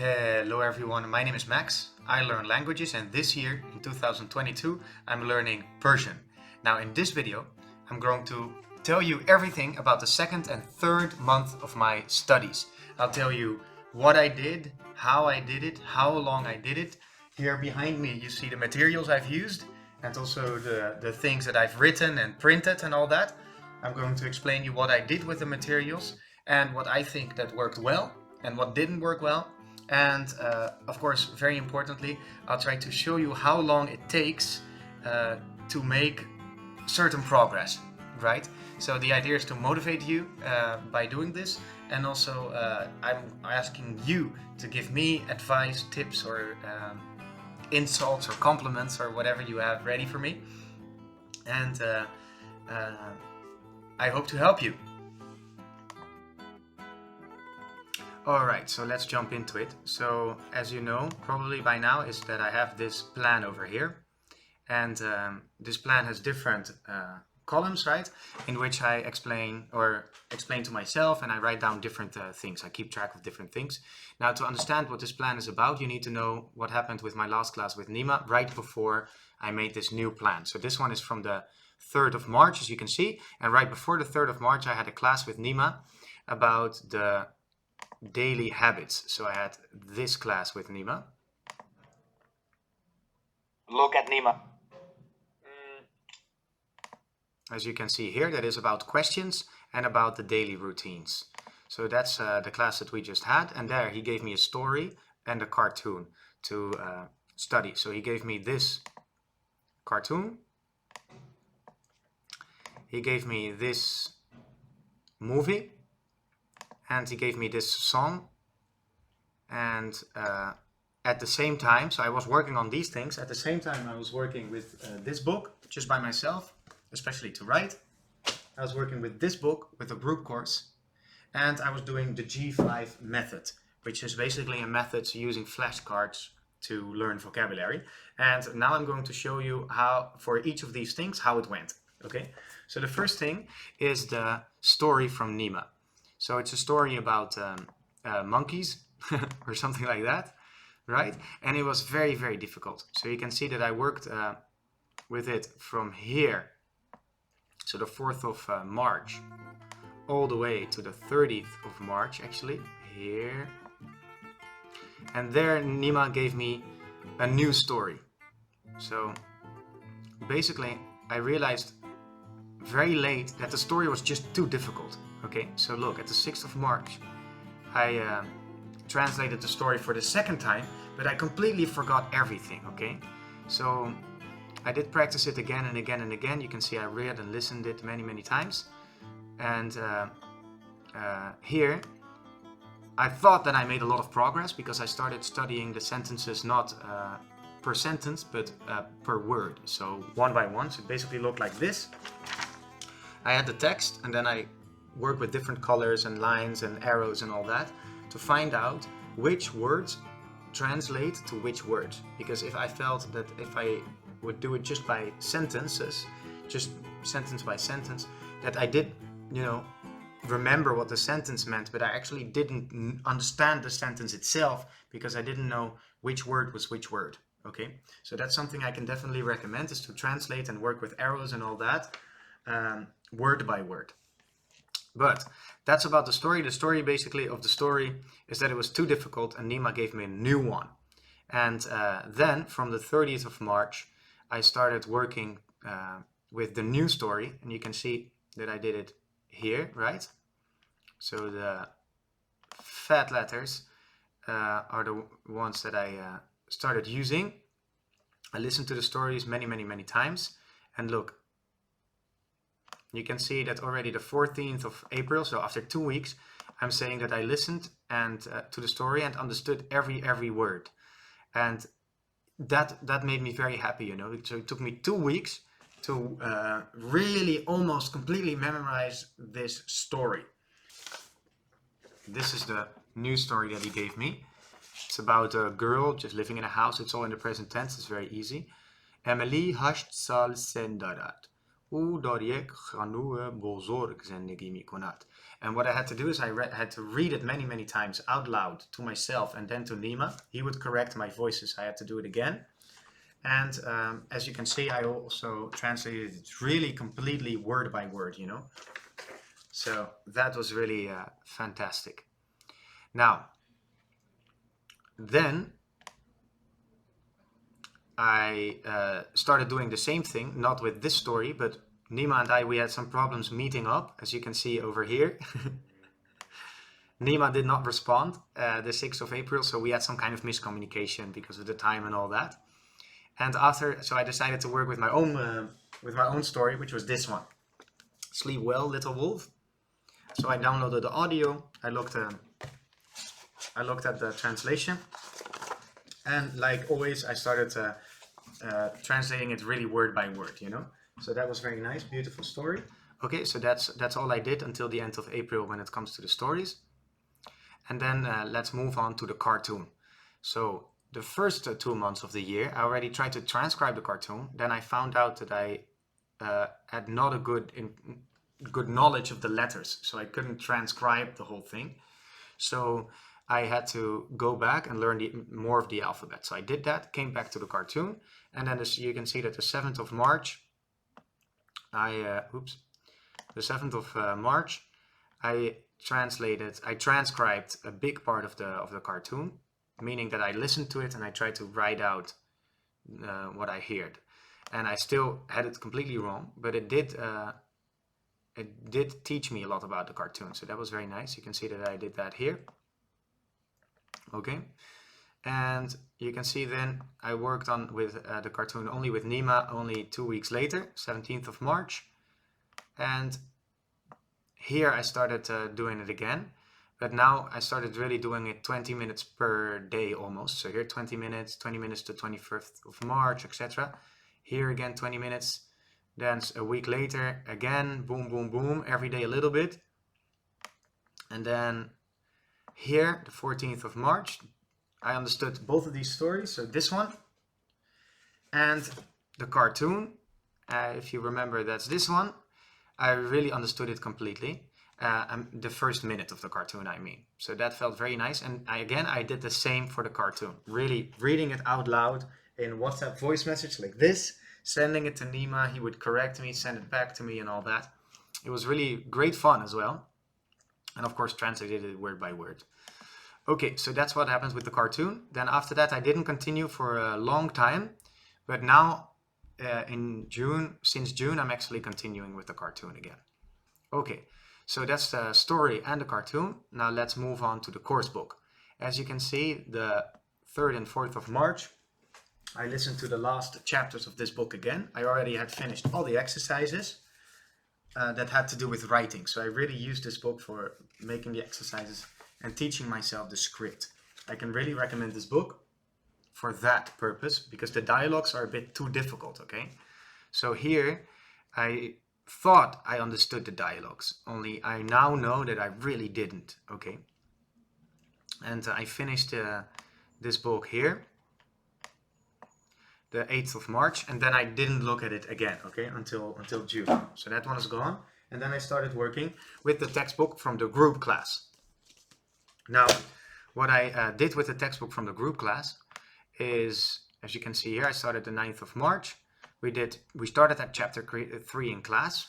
Hello everyone, my name is Max. I learn languages and this year, in 2022, I'm learning Persian. Now in this video, I'm going to tell you everything about the second and third month of my studies. I'll tell you what I did, how I did it, how long I did it. Here behind me you see the materials I've used and also the things that I've written and printed and all that. I'm going to explain you what I did with the materials and what I think that worked well and what didn't work well. And of course, very importantly, I'll try to show you how long it takes to make certain progress, right? So the idea is to motivate you by doing this, and also I'm asking you to give me advice, tips, or insults or compliments or whatever you have ready for me. And I hope to help you. Alright, so let's jump into it. So as you know, probably by now, is that I have this plan over here. And this plan has different columns, right? In which I explain to myself, and I write down different things. I keep track of different things. Now, to understand what this plan is about, you need to know what happened with my last class with Nima right before I made this new plan. So this one is from the 3rd of March, as you can see. And right before the 3rd of March, I had a class with Nima about the daily habits. So I had this class with Nima. Look at Nima. As you can see here, that is about questions and about the daily routines. So that's the class that we just had, and there he gave me a story and a cartoon to study. So he gave me this cartoon, he gave me this movie, and he gave me this song. And at the same time, so I was working on these things. At the same time, I was working with this book just by myself, especially to write. I was working with this book with a group course, and I was doing the G5 method, which is basically a method using flashcards to learn vocabulary. And now I'm going to show you how, for each of these things, how it went. Okay, so the first thing is the story from Nima. So it's a story about monkeys or something like that, right? And it was very, very difficult. So you can see that I worked with it from here, so the 4th of March, all the way to the 30th of March, actually, here. And there Nima gave me a new story. So basically, I realized very late that the story was just too difficult. Okay, so look, at the 6th of March, I translated the story for the second time, but I completely forgot everything, okay? So I did practice it again and again and again. You can see I read and listened it many, many times. And here, I thought that I made a lot of progress because I started studying the sentences not per sentence, but per word. So one by one, so it basically looked like this. I had the text, and then I work with different colors and lines and arrows and all that to find out which words translate to which words. Because if I felt that if I would do it just by sentences, just sentence by sentence, that I did, remember what the sentence meant, but I actually didn't understand the sentence itself because I didn't know which word was which word. Okay, so that's something I can definitely recommend, is to translate and work with arrows and all that, word by word. But that's about the story. The story basically of the story is that it was too difficult and Nima gave me a new one. And then from the 30th of March, I started working with the new story. And you can see that I did it here, right? So the fat letters are the ones that I started using. I listened to the stories many, many, many times. And look, you can see that already the 14th of April, so after 2 weeks, I'm saying that I listened and to the story and understood every word. And that made me very happy, So it took me 2 weeks to really almost completely memorize this story. This is the new story that he gave me. It's about a girl just living in a house. It's all in the present tense. It's very easy. Emily 8 سال سن دارد. او در یک خانه بزرگ زندگی می کند. And what I had to do is I had to read it many times out loud to myself and then to Nima. He would correct my voices. I had to do it again. And as you can see, I also translated it really completely word by word, you know. So that was really fantastic. Now, then I started doing the same thing, not with this story, but Nima and I, we had some problems meeting up, as you can see over here. Nima did not respond the 6th of April, so we had some kind of miscommunication because of the time and all that. And so I decided to work with my own story, which was this one, Sleep Well, Little Wolf. So I downloaded the audio. I looked at the translation, and like always, I started translating it really word by word, you know. So that was very nice, beautiful story. Okay, so that's all I did until the end of April when it comes to the stories. And then let's move on to the cartoon. So the first 2 months of the year, I already tried to transcribe the cartoon. Then I found out that I had not a good knowledge of the letters, so I couldn't transcribe the whole thing. So I had to go back and learn more of the alphabet. So I did that, came back to the cartoon, and then you can see that the 7th of March, I transcribed a big part of the cartoon, meaning that I listened to it and I tried to write out what I heard. And I still had it completely wrong, but it did teach me a lot about the cartoon. So that was very nice. You can see that I did that here. Okay. And you can see then I worked on with the cartoon only with Nima only 2 weeks later, 17th of March. And here I started doing it again. But now I started really doing it 20 minutes per day almost. So here 20 minutes to 21st of March, etc. Here again 20 minutes. Then a week later again, boom, boom, boom, every day a little bit. And then here, the 14th of March, I understood both of these stories. So this one and the cartoon, if you remember, that's this one. I really understood it completely. The first minute of the cartoon, I mean. So that felt very nice. And I did the same for the cartoon. Really reading it out loud in WhatsApp voice message like this, sending it to Nima. He would correct me, send it back to me and all that. It was really great fun as well. And of course, translated it word by word. Okay, so that's what happens with the cartoon. Then after that, I didn't continue for a long time. But now, since June, I'm actually continuing with the cartoon again. Okay. So that's the story and the cartoon. Now let's move on to the course book. As you can see, the 3rd and 4th of March, I listened to the last chapters of this book again. I already had finished all the exercises that had to do with writing. So I really used this book for making the exercises and teaching myself the script. I can really recommend this book for that purpose because the dialogues are a bit too difficult, okay? So here, I thought I understood the dialogues, only I now know that I really didn't, okay? And I finished this book here, the 8th of March, and then I didn't look at it again, okay, until June. So that one is gone, and then I started working with the textbook from the group class. Now, what I did with the textbook from the group class is, as you can see here, I started the 9th of March. We started at chapter 3 in class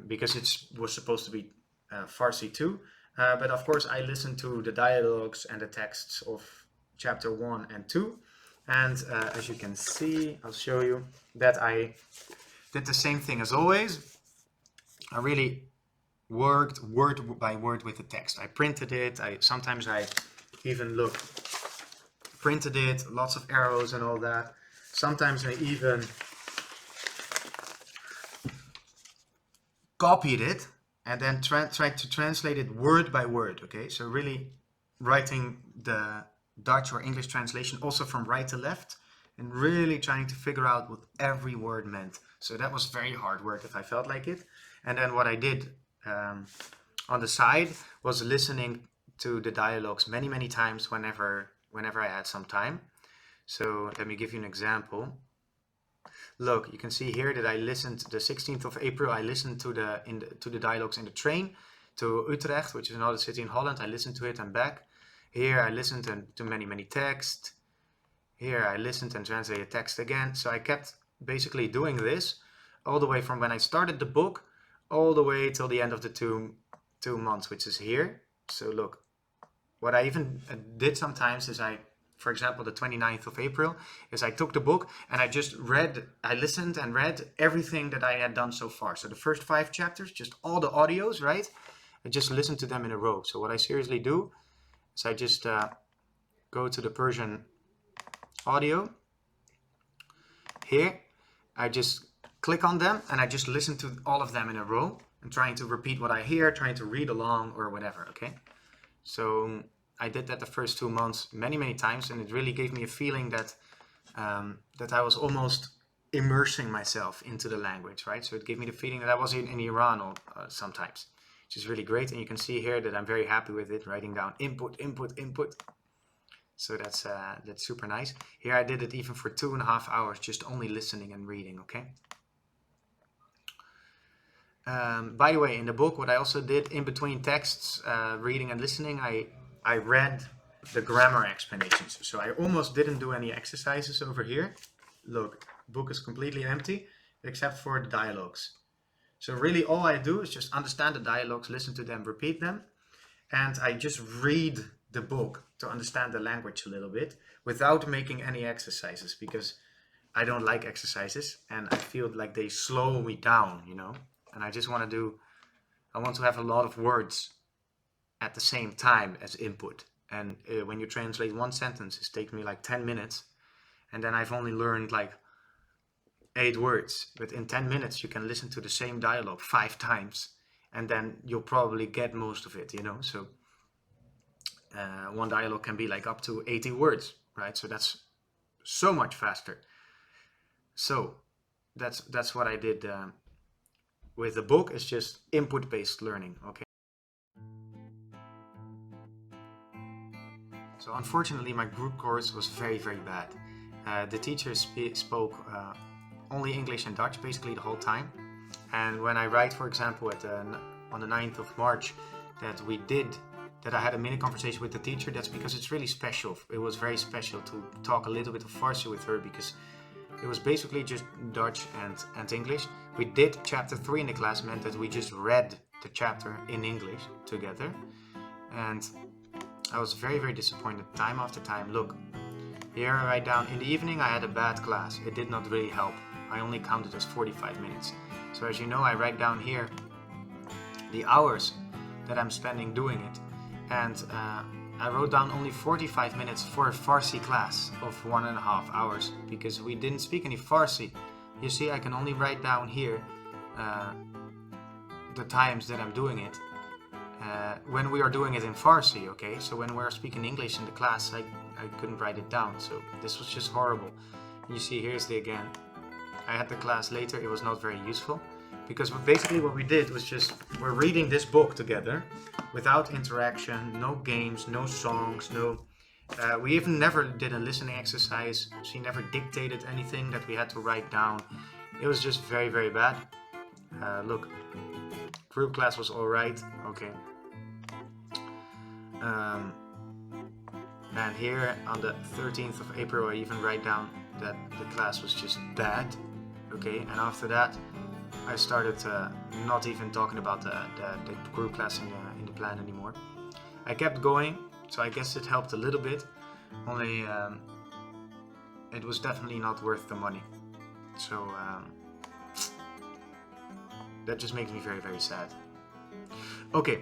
because it was supposed to be Farsi too. But of course, I listened to the dialogues and the texts of chapter 1 and 2. And as you can see, I'll show you that I did the same thing as always. I really worked word by word with the text. I printed it. Sometimes I even printed it, lots of arrows and all that. Sometimes I even copied it and then tried to translate it word by word, okay? So really writing the Dutch or English translation also from right to left and really trying to figure out what every word meant. So that was very hard work if I felt like it. And then what I did on the side was listening to the dialogues many times whenever I had some time. So let me give you an example. Look, you can see here that I listened the 16th of April. I listened to the dialogues in the train. to Utrecht, which is another city in Holland. I listened to it and back. Here I listened to many texts. Here I listened and translated text again. So I kept basically doing this all the way from when I started the book all the way till the end of the two months, which is here. So look, what I even did sometimes is for example, the 29th of April, is I took the book and I listened and read everything that I had done so far. So the first 5 chapters, just all the audios, right? I just listened to them in a row. So what I seriously do is I just go to the Persian audio. Here, I just click on them and I just listen to all of them in a row and trying to repeat what I hear, trying to read along or whatever, okay? So I did that the first 2 months many times, and it really gave me a feeling that that I was almost immersing myself into the language, right? So it gave me the feeling that I was in Iran or sometimes, which is really great. And you can see here that I'm very happy with it, writing down input. So that's super nice. Here I did it even for 2.5 hours, just only listening and reading, okay? By the way, in the book, what I also did in between texts, reading and listening, I read the grammar explanations. So I almost didn't do any exercises over here. Look, book is completely empty except for the dialogues. So really all I do is just understand the dialogues, listen to them, repeat them, and I just read the book to understand the language a little bit without making any exercises, because I don't like exercises and I feel like they slow me down, you know. And I just want to have a lot of words at the same time as input. And when you translate one sentence, it takes me like 10 minutes. And then I've only learned like 8 words. But in 10 minutes, you can listen to the same dialogue 5 times. And then you'll probably get most of it, you know. So one dialogue can be like up to 80 words, right? So that's so much faster. So that's what I did with the book. Is just input-based learning, okay? So unfortunately, my group course was very bad. The teacher spoke only English and Dutch basically the whole time. And when I write, for example, on the 9th of March that I had a mini conversation with the teacher, that's because it's really special. It was very special to talk a little bit of Farsi with her, because it was basically just Dutch and English. We did chapter 3 in the class, meant that we just read the chapter in English together. And I was very disappointed time after time. Look, here I write down, in the evening I had a bad class. It did not really help. I only counted as 45 minutes. So as you know, I write down here the hours that I'm spending doing it. And I wrote down only 45 minutes for a Farsi class of 1.5 hours, because we didn't speak any Farsi. You see, I can only write down here the times that I'm doing it when we are doing it in Farsi, okay? So when we're speaking English in the class, I couldn't write it down. So this was just horrible. You see, here's again. I had the class later. It was not very useful, because basically what we did was just, we're reading this book together without interaction, no games, no songs, we even never did a listening exercise. She never dictated anything that we had to write down. It was just very bad. Look, group class was alright, okay. And here on the 13th of April, I even write down that the class was just bad, okay. And after that, I started not even talking about the group class in the plan anymore. I kept going, so I guess it helped a little bit, only it was definitely not worth the money. So that just makes me very sad. Okay,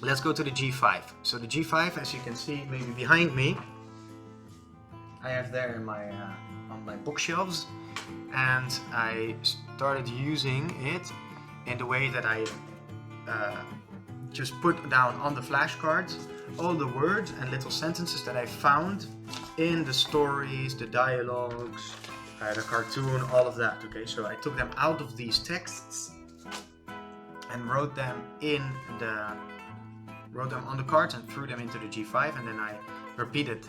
let's go to the G5. So the G5, as you can see maybe behind me, I have there in my on my bookshelves, and I started using it in the way that I just put down on the flashcards all the words and little sentences that I found in the stories, the dialogues, the cartoon, all of that, okay? So I took them out of these texts and wrote them on the cards and threw them into the G5, and then I repeated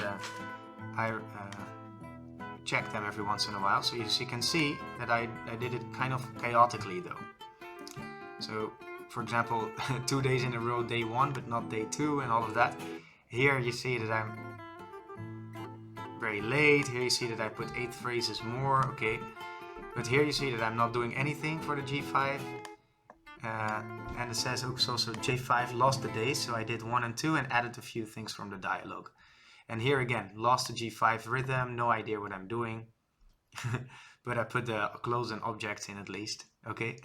check them every once in a while. So you can see that I did it kind of chaotically though. So for example, 2 days in a row, day 1, but not day 2 and all of that. Here you see that I'm very late. Here you see that I put 8 phrases more, okay. But here you see that I'm not doing anything for the G5. And it says also J5 lost the days, so I did 1 and 2 and added a few things from the dialogue. And here again, lost the G5 rhythm, no idea what I'm doing. But I put the closed and objects in at least, okay?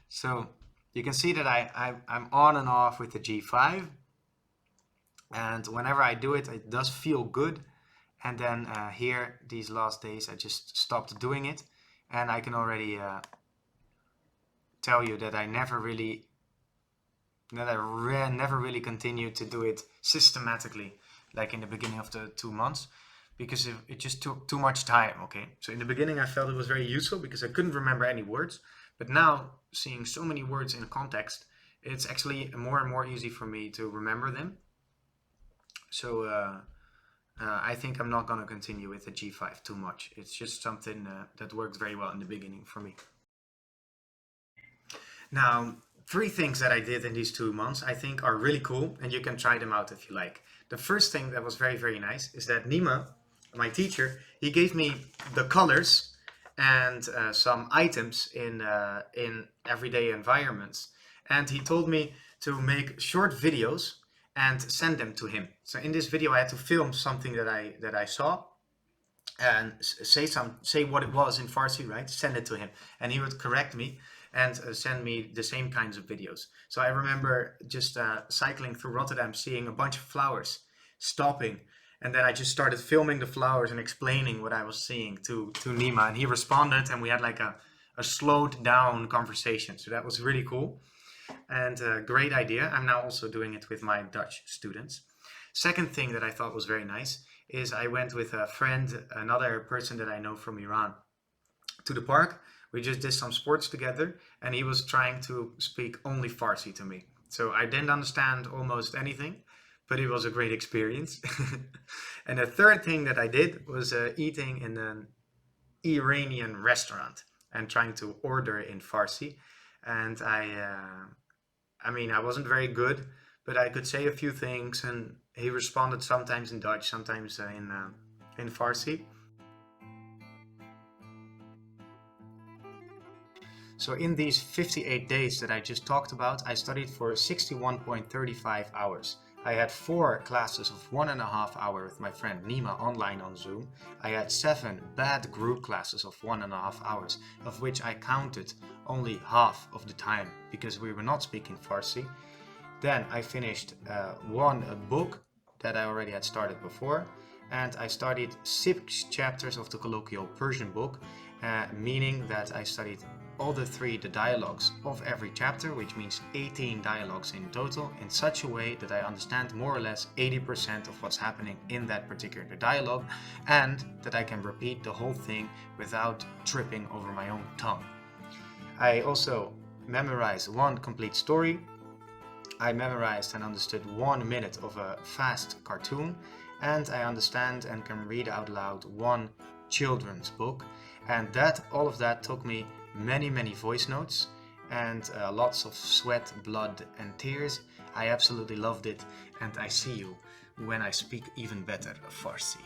So you can see that I'm on and off with the G5. And whenever I do it, it does feel good. And then here, these last days, I just stopped doing it. And I can already tell you that I never really continued to do it systematically, like in the beginning of the 2 months, because it just took too much time, okay? So in the beginning I felt it was very useful because I couldn't remember any words, but now seeing so many words in context, it's actually more and more easy for me to remember them. So I think I'm not going to continue with the G5 too much. It's just something that works very well in the beginning for me. Now, 3 things that I did in these 2 months I think are really cool, and you can try them out if you like. The first thing that was very, very nice is that Nima, my teacher, he gave me the colors and some items in everyday environments. And he told me to make short videos and send them to him. So in this video I had to film something that I saw and say what it was in Farsi, right? Send it to him, and he would correct me and send me the same kinds of videos. So I remember just cycling through Rotterdam, seeing a bunch of flowers, stopping, and then I just started filming the flowers and explaining what I was seeing to Nima, and he responded, and we had like a slowed down conversation. So that was really cool and a great idea. I'm now also doing it with my Dutch students. Second thing that I thought was very nice is I went with a friend, another person that I know from Iran, to the park. We just did some sports together, and he was trying to speak only Farsi to me. So I didn't understand almost anything, but it was a great experience. And the third thing that I did was eating in an Iranian restaurant and trying to order in Farsi. And I mean, I wasn't very good, but I could say a few things, and he responded sometimes in Dutch, sometimes in Farsi. So in these 58 days that I just talked about, I studied for 61.35 hours. I had 4 classes of 1.5 hours with my friend Nima online on Zoom. I had 7 bad group classes of 1.5 hours, of which I counted only half of the time because we were not speaking Farsi. Then I finished one book that I already had started before, and I studied 6 chapters of the colloquial Persian book, meaning that I studied all the dialogues of every chapter, which means 18 dialogues in total, in such a way that I understand more or less 80% of what's happening in that particular dialogue, and that I can repeat the whole thing without tripping over my own tongue. I also memorized 1 complete story. I memorized and understood 1 minute of a fast cartoon, and I understand and can read out loud 1 children's book, and all of that took me many voice notes and lots of sweat, blood and tears. I absolutely loved it, and I see you when I speak even better Farsi.